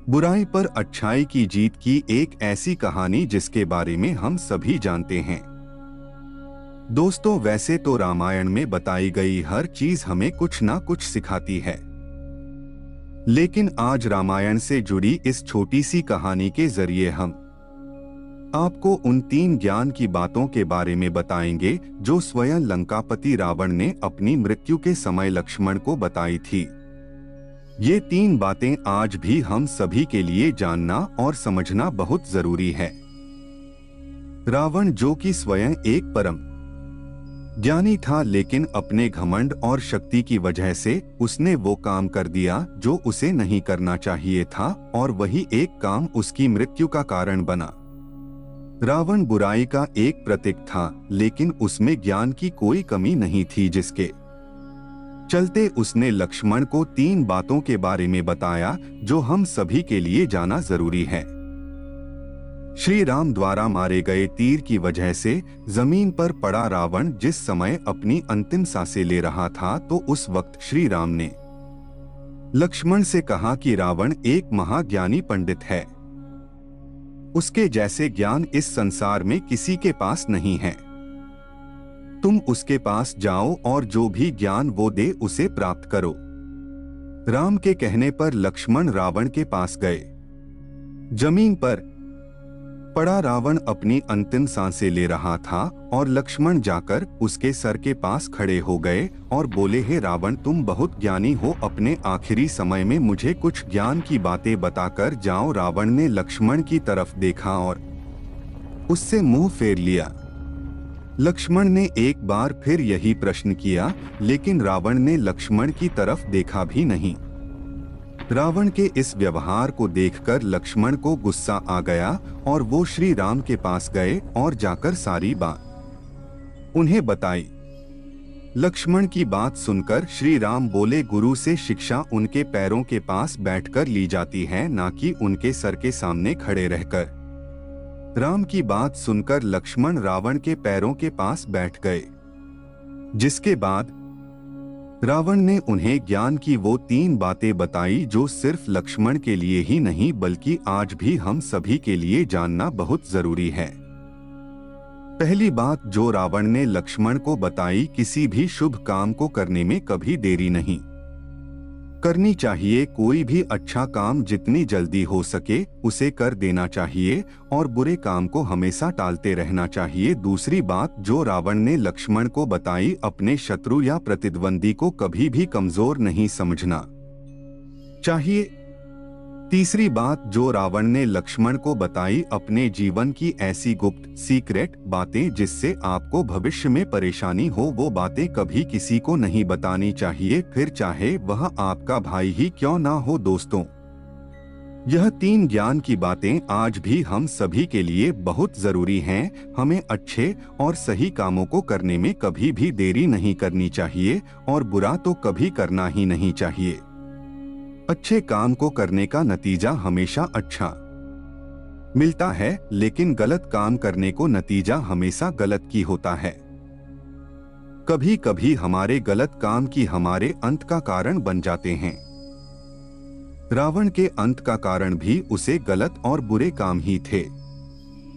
बुराई पर अच्छाई की जीत की एक ऐसी कहानी जिसके बारे में हम सभी जानते हैं। दोस्तों, वैसे तो रामायण में बताई गई हर चीज हमें कुछ ना कुछ सिखाती है, लेकिन आज रामायण से जुड़ी इस छोटी सी कहानी के जरिए हम आपको उन 3 ज्ञान की बातों के बारे में बताएंगे जो स्वयं लंकापति रावण ने अपनी मृत्यु के समय लक्ष्मण को बताई थी। ये 3 बातें आज भी हम सभी के लिए जानना और समझना बहुत जरूरी है। रावण, जो कि स्वयं एक परम ज्ञानी था, लेकिन अपने घमंड और शक्ति की वजह से उसने वो काम कर दिया जो उसे नहीं करना चाहिए था, और वही एक काम उसकी मृत्यु का कारण बना। रावण बुराई का एक प्रतीक था, लेकिन उसमें ज्ञान की कोई कमी नहीं थी, जिसके चलते उसने लक्ष्मण को 3 बातों के बारे में बताया जो हम सभी के लिए जाना जरूरी है। श्री राम द्वारा मारे गए तीर की वजह से जमीन पर पड़ा रावण जिस समय अपनी अंतिम सांसें ले रहा था, तो उस वक्त श्री राम ने लक्ष्मण से कहा कि रावण एक महाज्ञानी पंडित है। उसके जैसे ज्ञान इस संसार में किसी के पास नहीं है। तुम उसके पास जाओ और जो भी ज्ञान वो दे उसे प्राप्त करो। राम के कहने पर लक्ष्मण रावण के पास गए। जमीन पर पड़ा रावण अपनी अंतिम सांसें ले रहा था, और लक्ष्मण जाकर उसके सर के पास खड़े हो गए और बोले, हे रावण, तुम बहुत ज्ञानी हो, अपने आखिरी समय में मुझे कुछ ज्ञान की बातें बताकर जाओ। रावण ने लक्ष्मण की तरफ देखा और उससे मुंह फेर लिया। लक्ष्मण ने एक बार फिर यही प्रश्न किया, लेकिन रावण ने लक्ष्मण की तरफ देखा भी नहीं। रावण के इस व्यवहार को देखकर लक्ष्मण को गुस्सा आ गया और वो श्री राम के पास गए और जाकर सारी बात उन्हें बताई। लक्ष्मण की बात सुनकर श्री राम बोले, गुरु से शिक्षा उनके पैरों के पास बैठकर ली जाती है, ना कि उनके सर के सामने खड़े रहकर। राम की बात सुनकर लक्ष्मण रावण के पैरों के पास बैठ गए, जिसके बाद रावण ने उन्हें ज्ञान की वो 3 बातें बताई जो सिर्फ लक्ष्मण के लिए ही नहीं बल्कि आज भी हम सभी के लिए जानना बहुत जरूरी है। पहली बात जो रावण ने लक्ष्मण को बताई, किसी भी शुभ काम को करने में कभी देरी नहीं करनी चाहिए। कोई भी अच्छा काम जितनी जल्दी हो सके उसे कर देना चाहिए और बुरे काम को हमेशा टालते रहना चाहिए। दूसरी बात जो रावण ने लक्ष्मण को बताई, अपने शत्रु या प्रतिद्वंदी को कभी भी कमजोर नहीं समझना चाहिए। तीसरी बात जो रावण ने लक्ष्मण को बताई, अपने जीवन की ऐसी गुप्त सीक्रेट बातें जिससे आपको भविष्य में परेशानी हो, वो बातें कभी किसी को नहीं बतानी चाहिए, फिर चाहे वह आपका भाई ही क्यों ना हो। दोस्तों, यह 3 ज्ञान की बातें आज भी हम सभी के लिए बहुत जरूरी हैं। हमें अच्छे और सही कामों को करने में कभी भी देरी नहीं करनी चाहिए और बुरा तो कभी करना ही नहीं चाहिए। अच्छे काम को करने का नतीजा हमेशा अच्छा मिलता है, लेकिन गलत काम करने को नतीजा हमेशा गलत की होता है। कभी कभी हमारे गलत काम की हमारे अंत का कारण बन जाते हैं। रावण के अंत का कारण भी उसे गलत और बुरे काम ही थे।